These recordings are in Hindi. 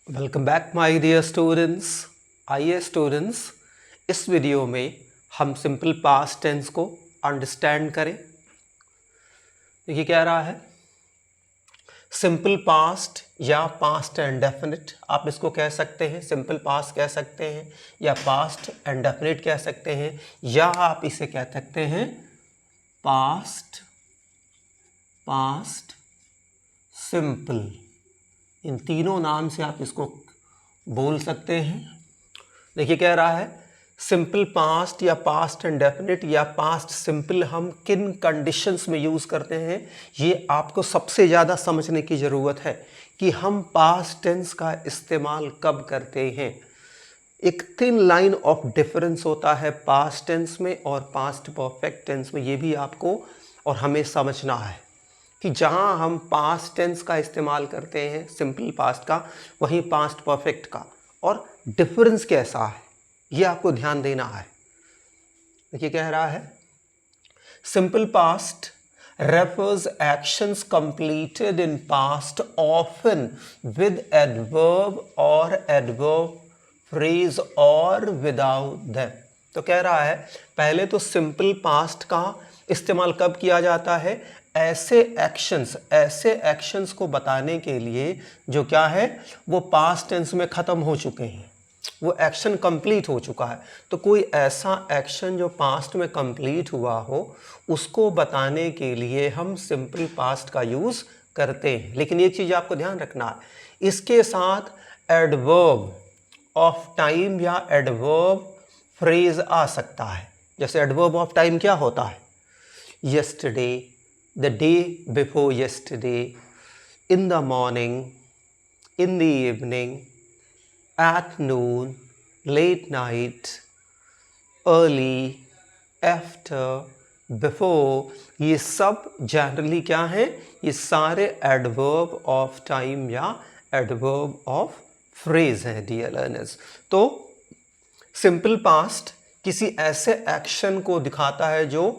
Welcome back my dear students. आइए स्टूडेंट्स, इस वीडियो में हम सिंपल पास्ट टेंस को अंडरस्टैंड करें। देखिए कह रहा है सिंपल पास्ट या पास्ट इंडेफिनिट, आप इसको कह सकते हैं, सिंपल पास्ट कह सकते हैं या पास्ट इंडेफिनिट कह सकते हैं, या आप इसे कह सकते हैं पास्ट सिंपल। इन तीनों नाम से आप इसको बोल सकते हैं। देखिए कह रहा है सिंपल पास्ट या पास्ट इंडेफिनिट या पास्ट सिंपल हम किन कंडीशंस में यूज़ करते हैं, ये आपको सबसे ज़्यादा समझने की ज़रूरत है कि हम पास्ट टेंस का इस्तेमाल कब करते हैं। एक थिन लाइन ऑफ डिफरेंस होता है पास्ट टेंस में और पास्ट परफेक्ट टेंस में, ये भी आपको और हमें समझना है कि जहां हम पास्ट टेंस का इस्तेमाल करते हैं सिंपल पास्ट का, वहीं पास्ट परफेक्ट का, और डिफरेंस कैसा है ये आपको ध्यान देना है। देखिए कह रहा है simple past refers actions completed in past often with adverb or adverb phrase or without them। तो कह रहा है पहले तो सिंपल पास्ट का इस्तेमाल कब किया जाता है, ऐसे एक्शंस को बताने के लिए जो क्या है वो पास्ट टेंस में ख़त्म हो चुके हैं, वो एक्शन कंप्लीट हो चुका है। तो कोई ऐसा एक्शन जो पास्ट में कंप्लीट हुआ हो उसको बताने के लिए हम सिंपल पास्ट का यूज़ करते हैं। लेकिन एक चीज़ आपको ध्यान रखना है, इसके साथ एडवर्ब ऑफ टाइम या एडवर्ब फ्रेज आ सकता है। जैसे एडवर्ब ऑफ टाइम क्या होता है, yesterday, the day before yesterday, in the morning, in the evening, at noon, late night, early, after, before, ये सब जनरली क्या है, ये सारे एडवर्ब ऑफ टाइम या एडवर्ब ऑफ फ्रेज हैं डियर लर्नर्स। तो सिंपल पास्ट किसी ऐसे एक्शन को दिखाता है जो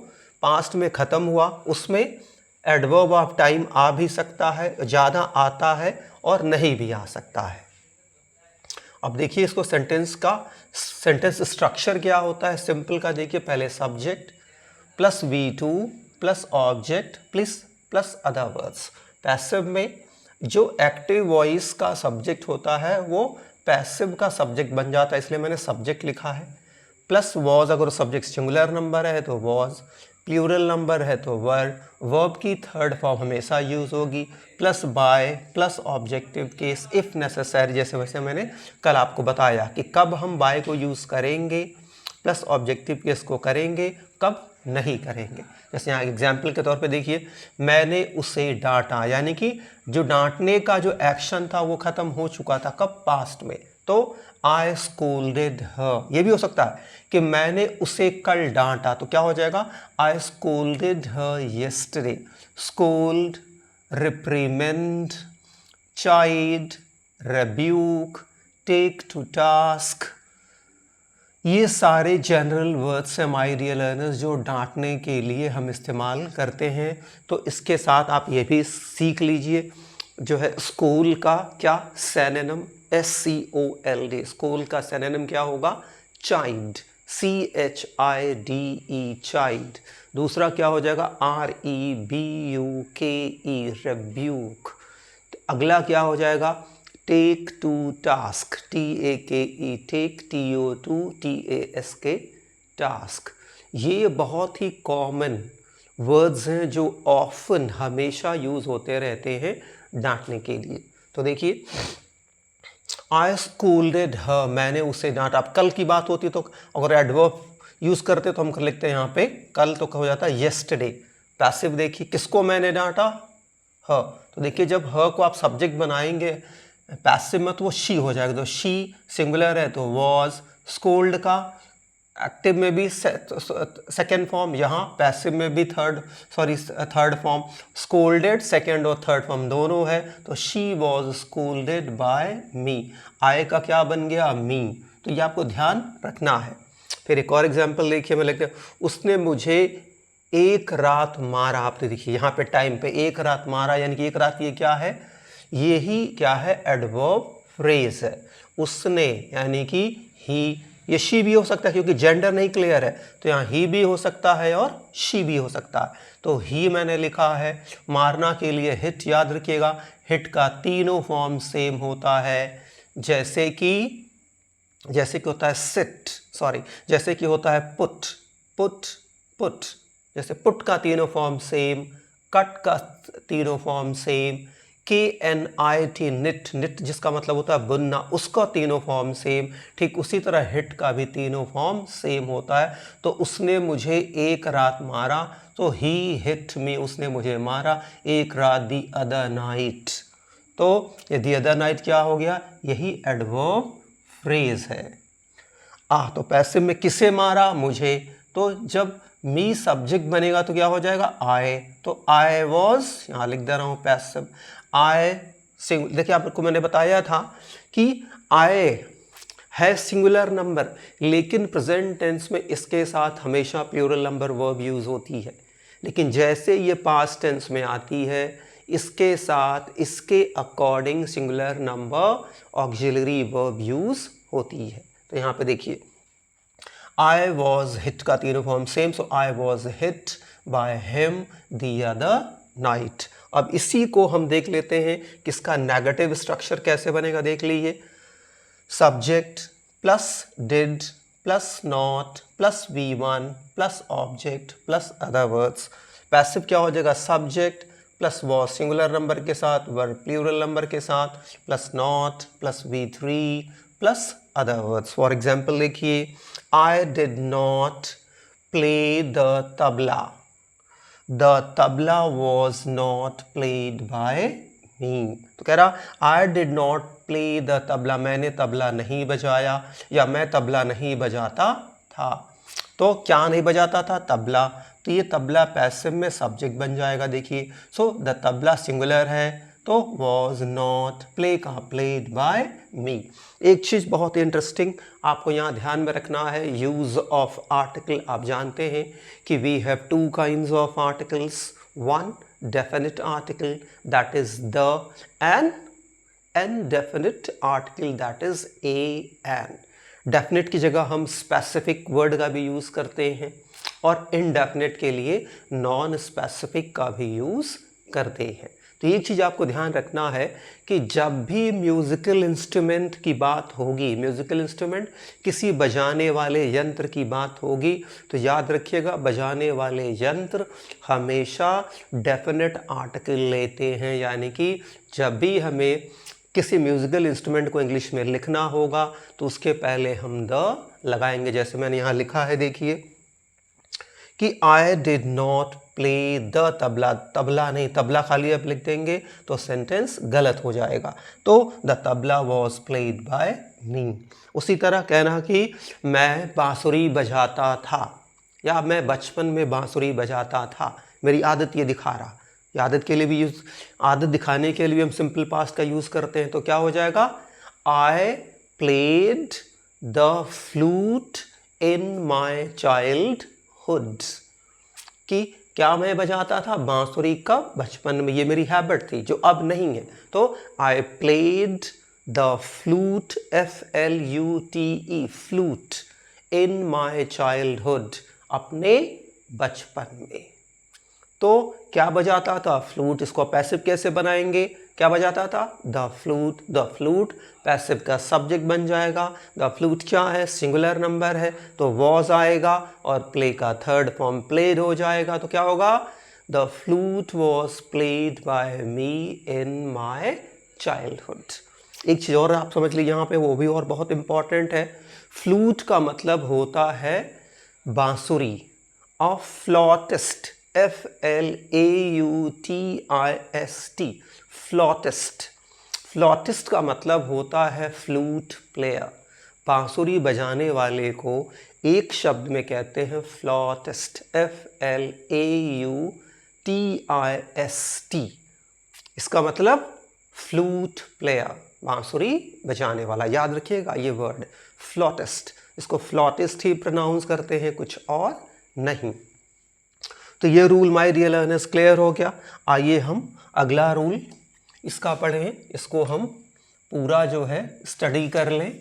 पास्ट में ख़त्म हुआ, उसमें एडवर्ब ऑफ टाइम आ भी सकता है, ज़्यादा आता है और नहीं भी आ सकता है। अब देखिए इसको सेंटेंस स्ट्रक्चर क्या होता है सिंपल का। देखिए पहले subject plus V2 plus object plus other words. Passive में जो एक्टिव वॉइस का सब्जेक्ट होता है वो पैसिव का सब्जेक्ट बन जाता है, इसलिए मैंने सब्जेक्ट लिखा है। प्लस वॉज, अगर सब्जेक्ट सिंगुलर नंबर है तो वॉज, प्लूरल नंबर है तो वर, वर्ब की थर्ड फॉर्म हमेशा यूज़ होगी। Plus by plus objective case if necessary, जैसे वैसे मैंने कल आपको बताया कि कब हम बाय को यूज़ करेंगे, प्लस ऑब्जेक्टिव केस को करेंगे, कब नहीं करेंगे। जैसे यहाँ एग्जाम्पल के तौर पे देखिए, मैंने उसे डांटा, यानी कि जो डांटने का जो एक्शन था वो ख़त्म हो चुका था, कब, पास्ट में। तो आई स्कोल्डेड हर, ये भी हो सकता है कि मैंने उसे कल डांटा, तो क्या हो जाएगा, I scolded her yesterday. Scold, reprimand, chide, rebuke, take to task, ये सारे जनरल वर्ड्स हैं माय डियर लर्नर्स जो डांटने के लिए हम इस्तेमाल करते हैं। तो इसके साथ आप ये भी सीख लीजिए जो है स्कूल का क्या सिनोनिम, SCOLD, स्कूल का सिनोनिम क्या होगा, चाइल्ड, CHIDE, चाइल्ड। दूसरा क्या हो जाएगा, REBUKE, रेब्यूक। अगला क्या हो जाएगा, take to task, TAKE, take, TOTASK, task. ये बहुत ही कॉमन वर्ड्स हैं जो ऑफन, हमेशा यूज़ होते रहते हैं डांटने के लिए। तो देखिए आई स्कोल्डेड हर, मैंने उसे डांटा। अब कल की बात होती तो अगर एडवर्ब यूज़ करते तो हम कर लिखते हैं यहाँ पे कल, तो हो जाता है येस्टरडे। पैसिव देखिए, किसको मैंने डांटा, ह। तो देखिए जब ह को आप सब्जेक्ट बनाएंगे पैसिव में तो वो शी हो जाएगा, तो शी सिंगुलर है तो वॉज। स्कोल्ड का एक्टिव में भी सेकेंड फॉर्म, यहाँ पैसिव में भी थर्ड फॉर्म। स्कोल्डेड सेकेंड और थर्ड फॉर्म दोनों है, तो शी वॉज स्कोल्डेड बाय मी। आय का क्या बन गया, मी। तो ये आपको ध्यान रखना है। फिर एक और एग्जाम्पल देखिए, मैं लिखते हैं उसने मुझे एक रात मारा। आप देखिए यहाँ पे टाइम पे एक रात मारा, यानी कि एक रात, ये क्या है, ये ही क्या है, एडवर्ब फ्रेज है। उसने यानी कि ही, ये शी भी हो सकता है क्योंकि जेंडर नहीं क्लियर है, तो यहाँ ही भी हो सकता है और शी भी हो सकता है। तो ही मैंने लिखा है। मारना के लिए हिट, याद रखिएगा हिट का तीनों फॉर्म सेम होता है, जैसे कि होता है सिट, सॉरी, जैसे कि होता है पुट, पुट, पुट, जैसे पुट का तीनों फॉर्म सेम, कट का तीनों form same, KNIT knit, knit जिसका मतलब होता है बुनना, उसका तीनों फॉर्म सेम। ठीक उसी तरह हिट का भी तीनों फॉर्म सेम होता है। तो उसने मुझे एक रात मारा, तो ही हिट मी, उसने मुझे मारा एक रात, दी अदर नाइट। तो ये दी अदर नाइट क्या हो गया, यही एडवर्ब फ्रेज है। तो पैसिव में किसे मारा, मुझे, तो जब मी सब्जेक्ट बनेगा तो क्या हो जाएगा, आई, तो आई वॉज, यहाँ लिख दे रहा हूँ पैसिव, आई देखिए आपको मैंने बताया था कि आई है सिंगुलर नंबर, लेकिन प्रेजेंट टेंस में इसके साथ हमेशा प्लूरल नंबर वर्ब यूज होती है। लेकिन जैसे ये पास्ट टेंस में आती है, इसके साथ इसके according singular number auxiliary verb use होती है। तो यहाँ पे देखिए आई वॉज हिट का तीनों form same, so I was hit by him the other night. अब इसी को हम देख लेते हैं कि इसका नेगेटिव स्ट्रक्चर कैसे बनेगा, देख लीजिए। Subject plus did plus not plus V1 plus object plus other words. Passive क्या हो जाएगा, subject plus was singular number के साथ, वर्ब प्लूरल नंबर के साथ, plus not plus V3 plus other words. For example देखिए, I did not play the tabla, the tabla was not played by me. तो कह रहा I did not play the tabla, मैंने तबला नहीं बजाया या मैं तबला नहीं बजाता था। तो क्या नहीं बजाता था, तबला, तो ये तबला पैसिव में सब्जेक्ट बन जाएगा। देखिए सो द तबला सिंगुलर है, तो वॉज नॉट, प्ले कहाँ, प्लेड बाय मी। एक चीज़ बहुत इंटरेस्टिंग आपको यहाँ ध्यान में रखना है, यूज़ ऑफ आर्टिकल। आप जानते हैं कि we have two kinds of articles, one definite article that is the, and indefinite article that is a and। Definite की जगह हम स्पेसिफिक वर्ड का भी यूज़ करते हैं और इनडेफिनेट के लिए नॉन स्पेसिफिक का भी यूज़ करते हैं। तो ये चीज़ आपको ध्यान रखना है कि जब भी म्यूज़िकल इंस्ट्रूमेंट की बात होगी, म्यूज़िकल इंस्ट्रूमेंट किसी बजाने वाले यंत्र की बात होगी, तो याद रखिएगा बजाने वाले यंत्र हमेशा डेफिनेट आर्टिकल लेते हैं। यानी कि जब भी हमें किसी म्यूज़िकल इंस्ट्रूमेंट को इंग्लिश में लिखना होगा तो उसके पहले हम द लगाएंगे। जैसे मैंने यहाँ लिखा है, देखिए कि आई did not play the tabla, tabla नहीं, तबला खाली अब लिख देंगे तो सेंटेंस गलत हो जाएगा। तो the tabla was played by me. उसी तरह कहना कि मैं बांसुरी बजाता था, या मैं बचपन में बांसुरी बजाता था, मेरी आदत ये दिखा रहा। ये आदत के लिए भी यूज, आदत दिखाने के लिए हम सिंपल पास्ट का यूज़ करते हैं। तो क्या हो जाएगा, I played the flute in my childhood, कि क्या मैं बजाता था बांसुरी का बचपन में, ये मेरी हैबिट थी जो अब नहीं है। तो I played the flute, FLUTE, flute, in my childhood, अपने बचपन में। तो क्या बजाता था, फ्लूट। इसको पैसिव कैसे बनाएंगे, क्या बजाता था, the flute, the flute passive का सब्जेक्ट बन जाएगा। द फ्लूट क्या है, सिंगुलर नंबर है, तो वॉज आएगा और प्ले का थर्ड फॉर्म प्लेड हो जाएगा। तो क्या होगा, the flute was played by me in my childhood. एक चीज़ और आप समझ लीजिए यहाँ पे, वो भी और बहुत इंपॉर्टेंट है। फ्लूट का मतलब होता है बांसुरी, और फ्लॉटिस्ट, FLAUTIST, फ्लॉटिस्ट। फ्लॉटिस्ट का मतलब होता है फ्लूट प्लेयर। बांसुरी बजाने वाले को एक शब्द में कहते हैं फ्लॉटिस्ट, FLAUTIST। इसका मतलब फ्लूट प्लेयर, बांसुरी बजाने वाला। याद रखिएगा ये वर्ड फ्लॉटिस्ट, इसको फ्लॉटिस्ट ही प्रोनाउंस करते हैं, कुछ और नहीं। तो ये rule my dear learners clear हो गया। आइए हम अगला रूल इसका पढ़ें, इसको हम पूरा जो है स्टडी कर लें,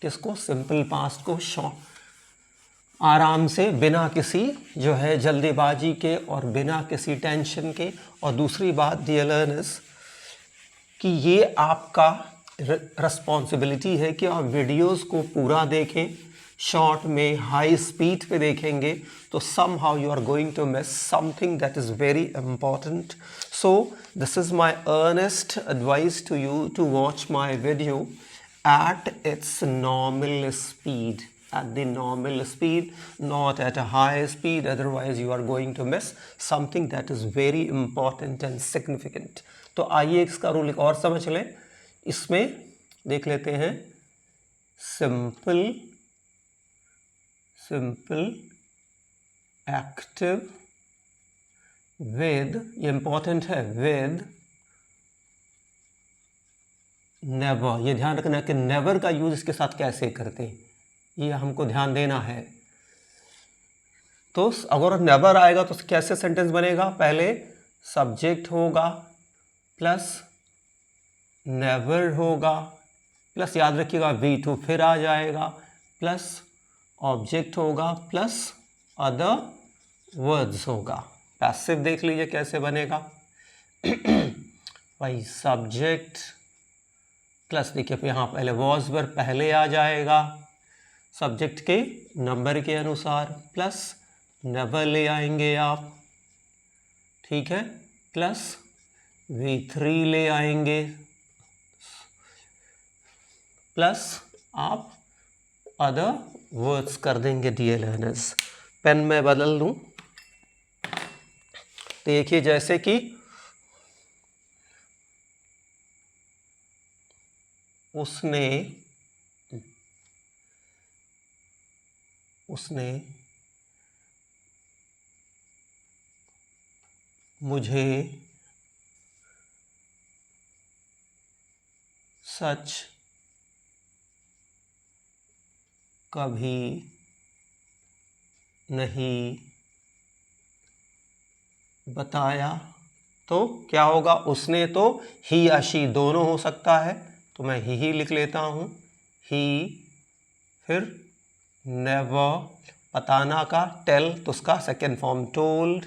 किसको, सिंपल पास्ट को आराम से, बिना किसी जो है जल्दीबाजी के और बिना किसी टेंशन के। और दूसरी बात डियर लर्नर्स कि ये आपका रिस्पॉन्सिबिलिटी है कि आप वीडियोस को पूरा देखें। शॉर्ट में हाई स्पीड पे देखेंगे तो somehow you are going to miss something that is very important. So this is my earnest advice to you to watch my video at its normal speed, at the normal speed, not at a high speed, otherwise you are going to miss something that is very important and significant. तो आइए इसका रूल एक और समझ लें। इसमें देख लेते हैं सिंपल एक्टिव विद, ये इंपॉर्टेंट है, विद नेवर। ये ध्यान रखना कि नेवर का यूज इसके साथ कैसे करते हैं, ये हमको ध्यान देना है। तो अगर नेवर आएगा तो कैसे सेंटेंस बनेगा, पहले सब्जेक्ट होगा प्लस नेवर होगा प्लस, याद रखिएगा V2 फिर आ जाएगा, प्लस ऑब्जेक्ट होगा प्लस अदर वर्ड्स होगा। पैसिव देख लीजिए कैसे बनेगा भाई, सब्जेक्ट प्लस, देखिए यहाँ पहले वॉज वर्ब पहले आ जाएगा सब्जेक्ट के नंबर के अनुसार, प्लस नेवर ले आएंगे आप, ठीक है, प्लस V3 ले आएंगे, प्लस आप अदर वर्ड्स कर देंगे डियर लर्नर्स। पेन में बदल लूँ, देखिए जैसे कि उसने मुझे सच कभी नहीं बताया, तो क्या होगा, उसने तो ही या शी दोनों हो सकता है, तो मैं ही लिख लेता हूँ, ही, फिर नेवर, बताना का टेल, तो उसका second form told,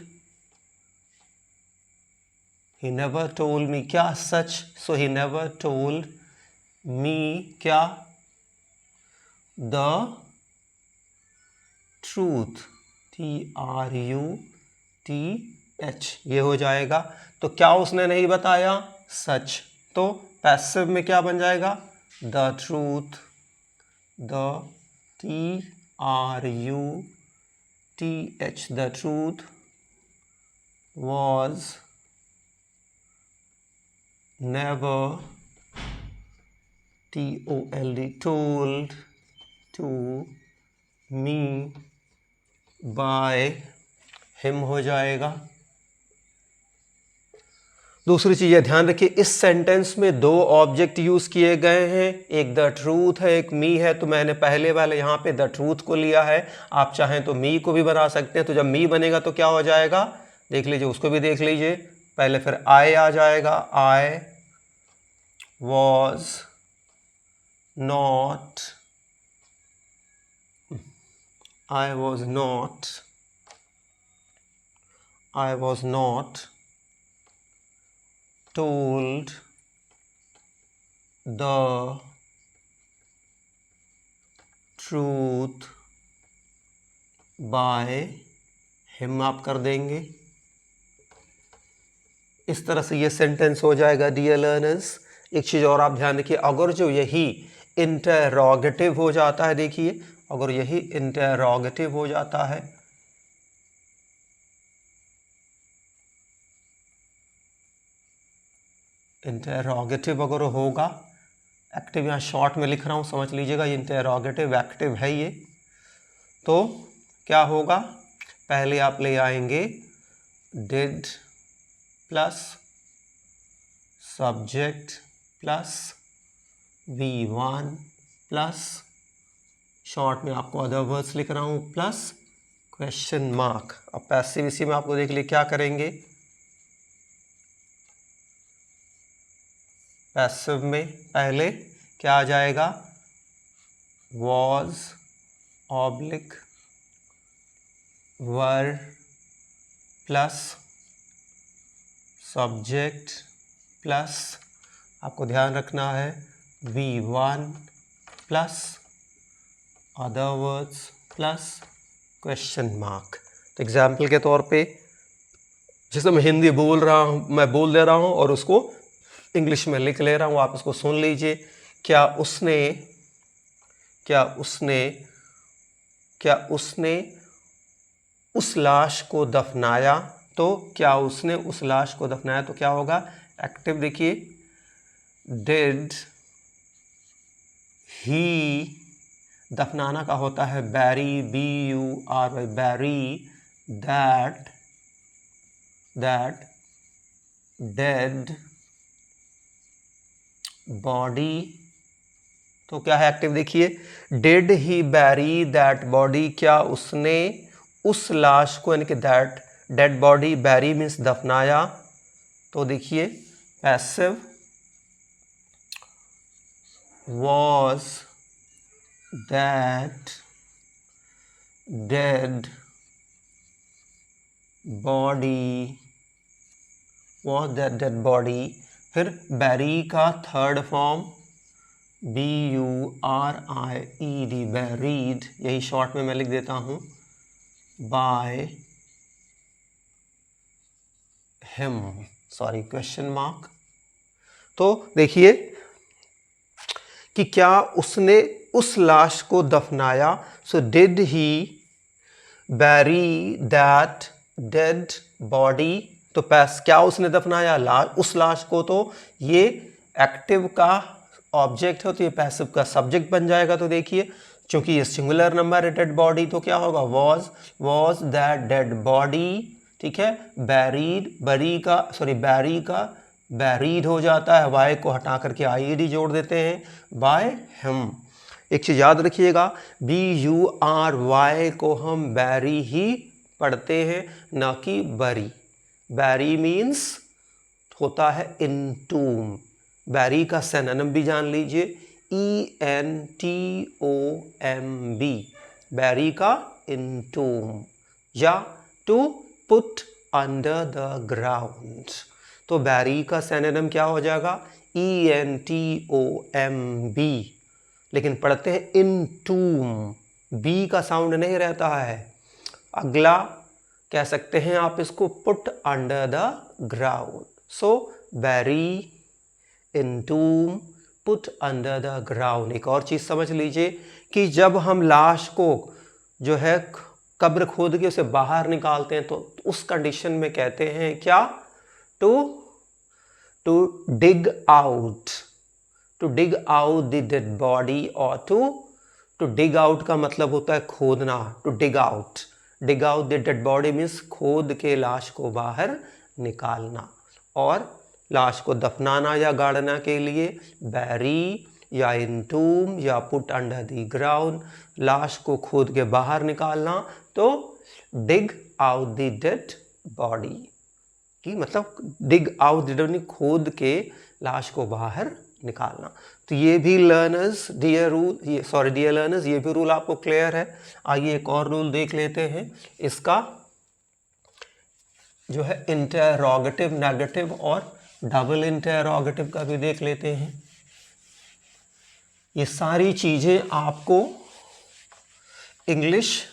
he never told me, क्या, सच, सो ही नेवर टोल्ड मी, क्या, द ट्रूथ, TRUTH, ये हो जाएगा। तो क्या उसने नहीं बताया, सच, तो पैसिव में क्या बन जाएगा, the truth, the TRUTH, the truth was never, TOLD, told to me by him हो जाएगा। दूसरी चीज़ ध्यान रखिए, इस सेंटेंस में दो ऑब्जेक्ट यूज किए गए हैं, एक द ट्रूथ है, एक मी है, तो मैंने पहले वाले यहाँ पे द ट्रूथ को लिया है, आप चाहें तो मी को भी बना सकते हैं। तो जब मी बनेगा तो क्या हो जाएगा, देख लीजिए, उसको भी देख लीजिए, पहले फिर आई आ जाएगा, I was not, I was not told the truth by him, आप कर देंगे। इस तरह से ये सेंटेंस हो जाएगा डियर लर्नर्स। एक चीज़ और आप ध्यान रखिए, अगर जो यही इंटरोगेटिव हो जाता है, देखिए अगर यही इंटरोगेटिव हो जाता है, इंटरोगेटिव अगर होगा, एक्टिव यहाँ शॉर्ट में लिख रहा हूँ, समझ लीजिएगा, ये इंटरोगेटिव एक्टिव है ये, तो क्या होगा, पहले आप ले आएंगे did plus subject plus V1 plus, short में आपको अदर वर्ड्स लिख रहा हूँ, प्लस क्वेश्चन मार्क। अब पैसिव इसी में आपको देख लिए क्या करेंगे, पैसिव में पहले क्या आ जाएगा, was oblique were plus subject plus, आपको ध्यान रखना है, V1 plus other words plus question mark. तो एग्जाम्पल के तौर पे जैसे मैं हिंदी बोल रहा हूँ, मैं बोल दे रहा हूँ और उसको इंग्लिश में लिख ले रहा हूँ, आप इसको सुन लीजिए। क्या उसने उस लाश को दफनाया, तो क्या उसने उस लाश को दफनाया तो क्या होगा, एक्टिव देखिए, डिड ही, दफनाना का होता है bury, BURY, bury, that dead body, तो क्या है एक्टिव देखिए, did he bury that body, क्या उसने उस लाश को, यानी कि that dead body, bury means दफनाया, तो देखिए passive, was that dead body, फिर बैरी का थर्ड फॉर्म BURIED, बैरीड, यही शॉर्ट में मैं लिख देता हूँ, by him, sorry question mark. तो देखिए कि क्या उसने उस लाश को दफनाया, so did he bury that dead body, तो क्या उसने दफनाया उस लाश को, तो ये एक्टिव का ऑब्जेक्ट है तो ये पैसिव का सब्जेक्ट बन जाएगा। तो देखिए चूंकि ये सिंगुलर नंबर है डेड बॉडी, तो क्या होगा, वॉज दैट डेड बॉडी, ठीक है, बैरी का बैरीड हो जाता है, वाई को हटा करके IED जोड़ देते हैं, बाय हिम। एक चीज़ याद रखिएगा, BURY को हम बैरी ही पढ़ते हैं, ना कि बरी। बैरी मीन्स होता है इनटूम, बैरी का सिनोनिम भी जान लीजिए, ENTOMB, बैरी का इनटूम, या to put under the ground. तो बैरी का सिनोनिम क्या हो जाएगा, ENTOMB, लेकिन पढ़ते हैं इनटूम, बी का साउंड नहीं रहता है। अगला कह सकते हैं आप इसको, put under the ground, so bury, entomb, put under the ground. एक और चीज़ समझ लीजिए कि जब हम लाश को जो है कब्र खोद के उसे बाहर निकालते हैं, तो उस कंडीशन में कहते हैं क्या, to dig out the dead body, और टू डिग आउट का मतलब होता है खोदना, to dig out the dead body means खोद के लाश को बाहर निकालना, और लाश को दफनाना या गाड़ना के लिए बैरी या इनटूम या पुट अंडर द ग्राउंड, लाश को खोद के बाहर निकालना, तो डिग आउट द डेड बॉडी की मतलब डिग आउट द डेड, खोद के लाश को बाहर निकालना। तो ये भी लर्नर्स, डियर लर्नर्स, ये भी रूल आपको क्लियर है। आइए एक और रूल देख लेते हैं, इसका जो है इंटरोगेटिव, नेगेटिव और डबल इंटरोगेटिव का भी देख लेते हैं। ये सारी चीज़ें आपको इंग्लिश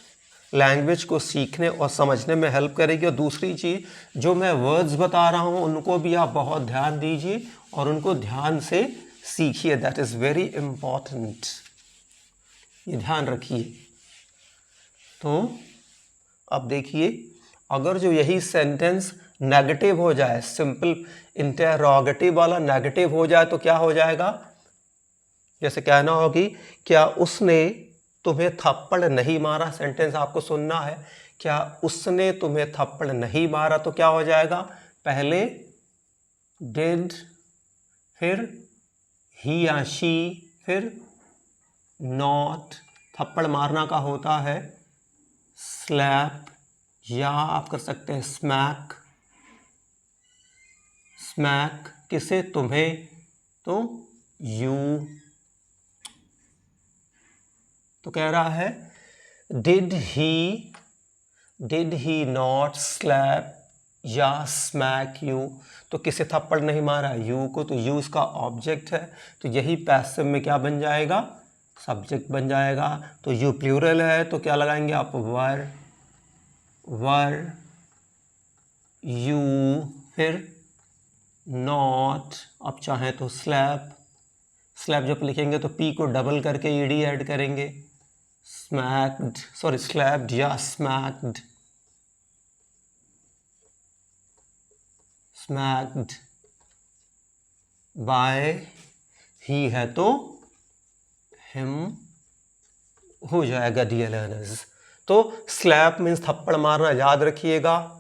लैंग्वेज को सीखने और समझने में हेल्प करेगी। और दूसरी चीज़, जो मैं वर्ड्स बता रहा हूँ उनको भी आप बहुत ध्यान दीजिए और उनको ध्यान से सीखिए, दैट इज़ वेरी इम्पॉर्टेंट, ये ध्यान रखिए। तो अब देखिए, अगर जो यही सेंटेंस नेगेटिव हो जाए, सिंपल इंटरोगेटिव वाला नेगेटिव हो जाए, तो क्या हो जाएगा, जैसे कहना होगी, क्या उसने तुम्हें थप्पड़ नहीं मारा, सेंटेंस आपको सुनना है, क्या उसने तुम्हें थप्पड़ नहीं मारा, तो क्या हो जाएगा, पहले डिड, फिर ही या शी, फिर नॉट, थप्पड़ मारना का होता है स्लैप, या आप कर सकते हैं स्मैक, किसे, तुम्हें, तो यू। तो कह रहा है डिड ही नॉट स्लैप या स्मैक यू। तो किसे थप्पड़ नहीं मारा, यू को, तो यू इसका ऑब्जेक्ट है, तो यही पैसिव में क्या बन जाएगा, सब्जेक्ट बन जाएगा। तो यू प्लूरल है तो क्या लगाएंगे आप, वर यू, फिर नॉट, आप चाहें तो स्लैप जब लिखेंगे तो पी को डबल करके ईडी ऐड करेंगे, स्लैप्ड या स्मैक्ड बाय, ही है तो हिम हो जाएगा डियर लर्नर्स। तो स्लैप मीन्स थप्पड़ मारना, याद रखिएगा।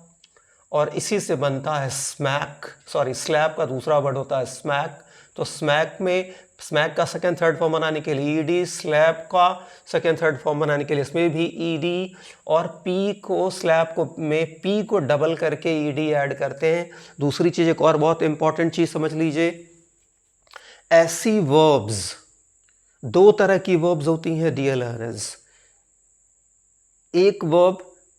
और इसी से बनता है स्लैप का दूसरा वर्ड होता है स्मैक। तो स्मैक का सेकेंड थर्ड फॉर्म बनाने के लिए ईडी, स्लैप का सेकेंड थर्ड फॉर्म बनाने के लिए इसमें भी ईडी, और पी को स्लैप को में पी को डबल करके ईडी ऐड करते हैं। दूसरी चीज़, एक और बहुत इंपॉर्टेंट चीज़ समझ लीजिए, ऐसी वर्ब्स, दो तरह की वर्ब्स होती हैं डियर लर्नर्स। एक वर्ब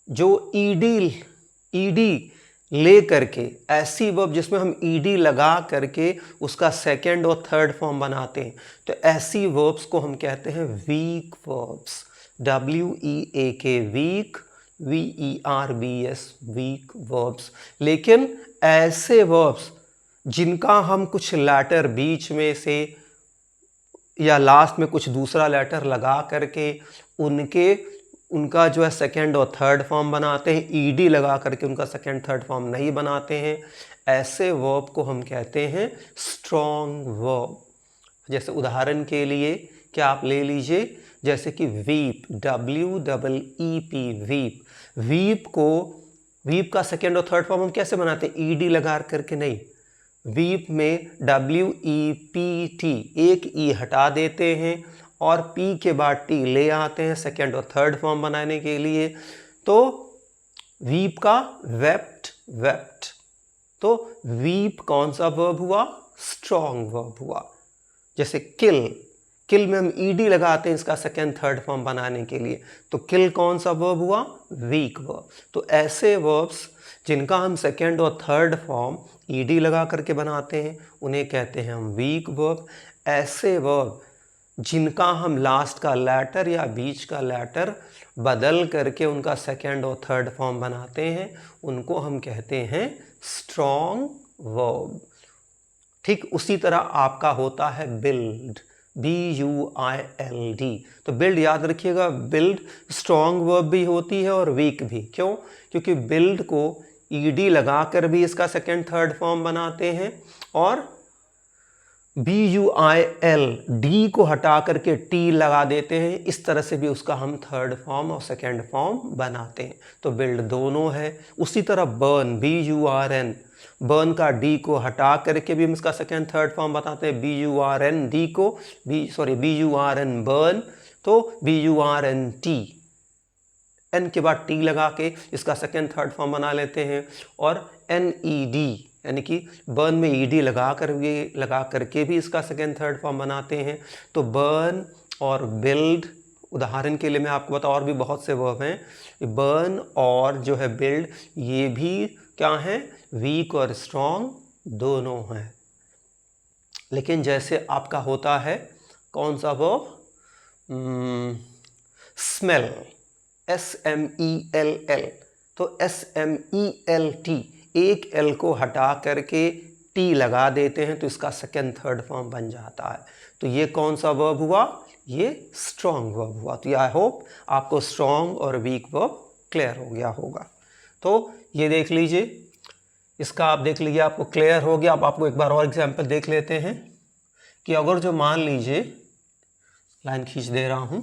जो ईडी ले करके, ऐसी वर्ब जिसमें हम ईडी लगा करके उसका सेकेंड और थर्ड फॉर्म बनाते हैं, तो ऐसी वर्ब्स को हम कहते हैं weak verbs, WEAK weak, VERBS weak verbs. लेकिन ऐसे वर्ब्स जिनका हम कुछ लेटर बीच में से या लास्ट में कुछ दूसरा लेटर लगा करके उनका जो है सेकेंड और थर्ड फॉर्म बनाते हैं, ईडी लगा करके उनका सेकेंड थर्ड फॉर्म नहीं बनाते हैं, ऐसे वर्ब को हम कहते हैं स्ट्रॉन्ग वर्ब। जैसे उदाहरण के लिए क्या आप ले लीजिए, जैसे कि वीप, WEEP वीप का सेकेंड और थर्ड फॉर्म हम कैसे बनाते हैं, ईडी लगा करके नहीं, वीप में WEPT एक ई हटा देते हैं और पी के बाद टी ले आते हैं सेकेंड और थर्ड फॉर्म बनाने के लिए। तो वीप का वेप्ट। तो वीप कौन सा वर्ब हुआ, स्ट्रॉन्ग वर्ब हुआ। जैसे किल में हम ईडी लगाते हैं इसका सेकेंड थर्ड फॉर्म बनाने के लिए, तो किल कौन सा वर्ब हुआ, वीक वर्ब। तो ऐसे वर्ब्स जिनका हम सेकेंड और थर्ड फॉर्म ईडी लगा करके बनाते हैं उन्हें कहते हैं हम वीक वर्ब। ऐसे वर्ब जिनका हम लास्ट का लेटर या बीच का लेटर बदल करके उनका सेकेंड और थर्ड फॉर्म बनाते हैं उनको हम कहते हैं स्ट्रॉन्ग वर्ब। ठीक उसी तरह आपका होता है बिल्ड, BUILD। तो बिल्ड याद रखिएगा, बिल्ड स्ट्रॉन्ग वर्ब भी होती है और वीक भी। क्यों, क्योंकि बिल्ड को ईडी लगाकर भी इसका सेकेंड थर्ड फॉर्म बनाते हैं, और BUILD को हटा करके टी लगा देते हैं, इस तरह से भी उसका हम थर्ड फॉर्म और सेकेंड फॉर्म बनाते हैं। तो बिल्ड दोनों है। उसी तरह बर्न, BURN, बर्न का डी को हटा करके भी हम इसका सेकेंड थर्ड फॉर्म बताते हैं, BURN बर्न, तो BURNT एन के बाद टी लगा के इसका सेकेंड थर्ड फॉर्म बना लेते हैं, और NED यानी कि बर्न में ईडी लगा करके भी इसका सेकेंड थर्ड फॉर्म बनाते हैं। तो बर्न और बिल्ड, उदाहरण के लिए मैं आपको बताऊँ, और भी बहुत से वर्ब हैं, बर्न और जो है बिल्ड, ये भी क्या हैं, वीक और स्ट्रॉन्ग दोनों हैं। लेकिन जैसे आपका होता है कौन सा वर्ब, स्मेल, SMELL, तो SMELT एक एल को हटा करके टी लगा देते हैं तो इसका सेकेंड थर्ड फॉर्म बन जाता है। तो ये कौन सा वर्ब हुआ, ये स्ट्रॉन्ग वर्ब हुआ। तो आई होप आपको स्ट्रॉन्ग और वीक वर्ब क्लियर हो गया होगा। तो ये देख लीजिए, इसका आप देख लीजिए, आपको क्लियर हो गया। अब आपको एक बार और एग्जाम्पल देख लेते हैं कि अगर जो मान लीजिए, लाइन खींच दे रहा हूँ,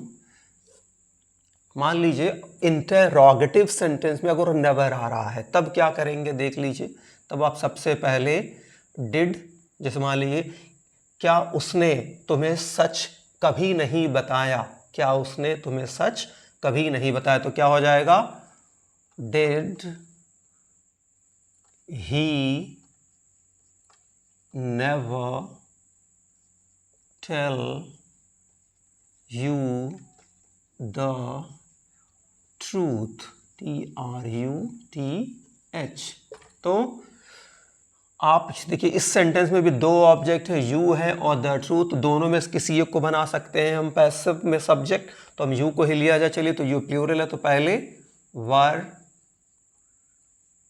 मान लीजिए इंटरोगेटिव सेंटेंस में अगर नेवर आ रहा है तब क्या करेंगे, देख लीजिए। तब आप सबसे पहले डिड, जैसे मान लीजिए, क्या उसने तुम्हें सच कभी नहीं बताया, क्या उसने तुम्हें सच कभी नहीं बताया, तो क्या हो जाएगा, did he never tell you the truth, TRUTH। तो आप देखिए इस सेंटेंस में भी दो ऑब्जेक्ट है, यू है और द ट्रूथ, दोनों में किसी एक को बना सकते हैं हम पैसिव में सब्जेक्ट, तो हम यू को ही लिया जाए। चलिए, तो यू प्लूरल है तो पहले वर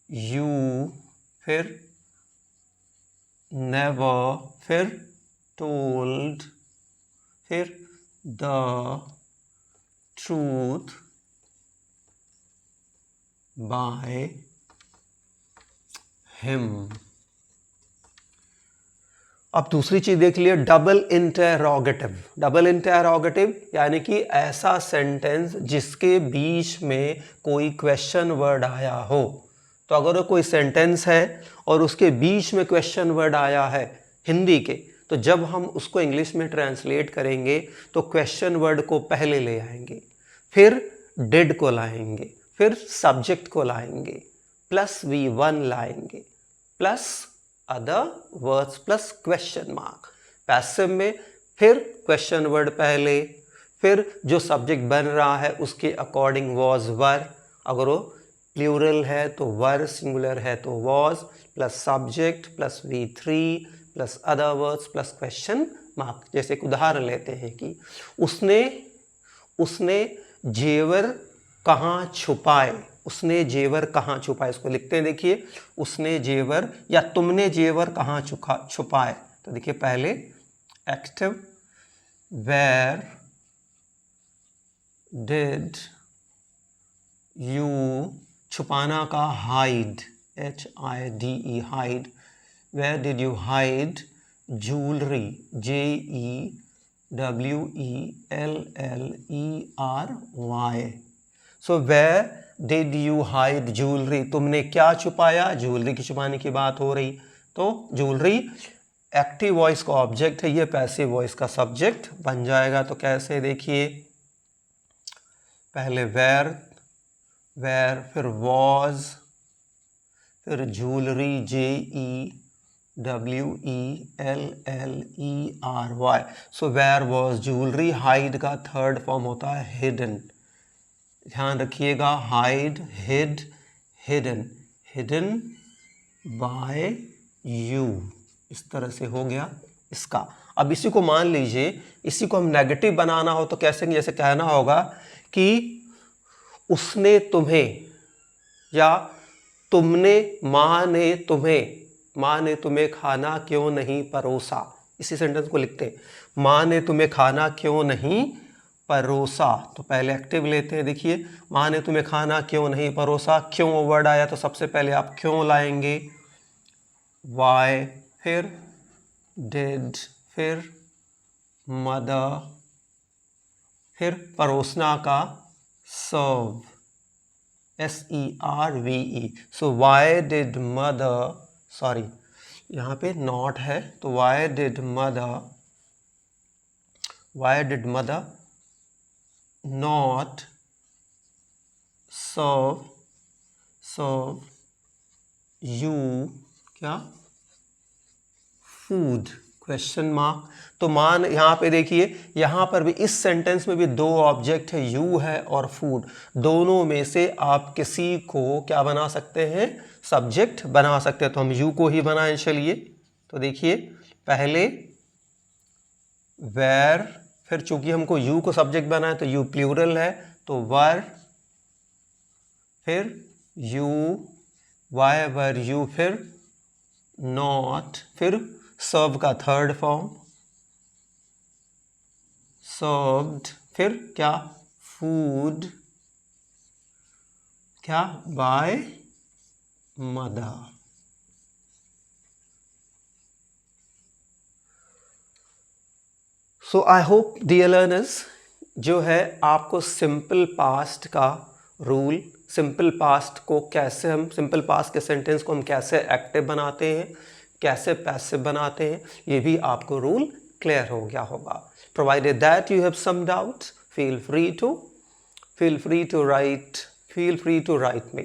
यू, फिर नेवर, फिर टोल्ड, फिर द ट्रूथ बाय हिम। अब दूसरी चीज देख लिए, डबल इंटरोगेटिव। डबल इंटरोगेटिव यानी कि ऐसा सेंटेंस जिसके बीच में कोई क्वेश्चन वर्ड आया हो। तो अगर कोई सेंटेंस है और उसके बीच में क्वेश्चन वर्ड आया है हिंदी के, तो जब हम उसको इंग्लिश में ट्रांसलेट करेंगे तो क्वेश्चन वर्ड को पहले ले आएंगे, फिर डिड को लाएंगे, फिर सब्जेक्ट को लाएंगे, प्लस V1 लाएंगे, plus other words, plus question mark. Passive में फिर क्वेश्चन वर्ड पहले, फिर जो सब्जेक्ट बन रहा है उसके अकॉर्डिंग वॉज वर, अगर वो प्लूरल है तो वर, सिंगुलर है तो was, plus subject, plus V3, plus other words, plus question mark. जैसे एक उदाहरण लेते हैं कि उसने जेवर कहाँ छुपाए, उसने जेवर कहाँ छुपाए, इसको लिखते हैं। देखिए, उसने जेवर या तुमने जेवर कहाँ छुपाए, तो देखिए पहले एक्टिव, वेयर डिड यू, छुपाना का hide, HIDE, hide, where did you hide jewellery, JEWELLERY। So where did you hide jewellery, तुमने क्या छुपाया, ज्वेलरी की छुपाने की बात हो रही। तो ज्वेलरी एक्टिव वॉइस का ऑब्जेक्ट है, ये पैसिव वॉइस का सब्जेक्ट बन जाएगा। तो कैसे, देखिए पहले वेयर, फिर वॉज, फिर jewellery, JEWELLERY। So where was jewellery, hide का थर्ड फॉर्म होता है हिडन। ध्यान रखिएगा, hide, hid, hidden, hidden by you, इस तरह से हो गया इसका। अब इसी को मान लीजिए, इसी को हम नेगेटिव बनाना हो तो कैसे, जैसे कहना होगा कि उसने तुम्हें, या तुमने, माँ ने तुम्हें खाना क्यों नहीं परोसा। इसी सेंटेंस को लिखते हैं, माँ ने तुम्हें खाना क्यों नहीं परोसा। तो पहले एक्टिव लेते हैं। देखिए, माँ ने तुम्हें खाना क्यों नहीं परोसा, क्यों वर्ड आया तो सबसे पहले आप क्यों लाएंगे, वाई, फिर डिड, फिर मदर, फिर परोसना का serve, SERVE। So why did mother, sorry यहाँ पे नॉट है, तो why did mother not serve you, क्या, फूड, क्वेश्चन मार्क। तो मान यहाँ पे देखिए, यहाँ पर भी इस सेंटेंस में भी दो ऑब्जेक्ट है, यू है और फूड। दोनों में से आप किसी को क्या बना सकते हैं, सब्जेक्ट बना सकते हैं। तो हम यू को ही बनाएं। चलिए, तो देखिए पहले वेर, फिर चूंकि हमको यू को सब्जेक्ट बनाए तो यू प्लूरल है तो वर, फिर यू, वाई वर यू, फिर नॉट, फिर सर्व का थर्ड फॉर्म सर्व्ड, फिर क्या, फूड, क्या, by mother. So I hope dear learners, जो है आपको सिंपल पास्ट का रूल, सिंपल पास्ट को कैसे हम, सिंपल पास्ट के सेंटेंस को हम कैसे एक्टिव बनाते हैं, कैसे पैसिव बनाते हैं, ये भी आपको रूल क्लियर हो गया होगा। Provided that you have some doubt, feel free to write me.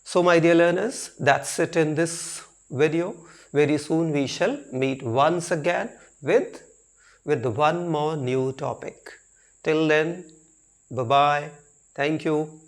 So my dear learners, that's it in this video. Very soon we shall meet once again with with one more new topic. Till then, bye bye. Thank you.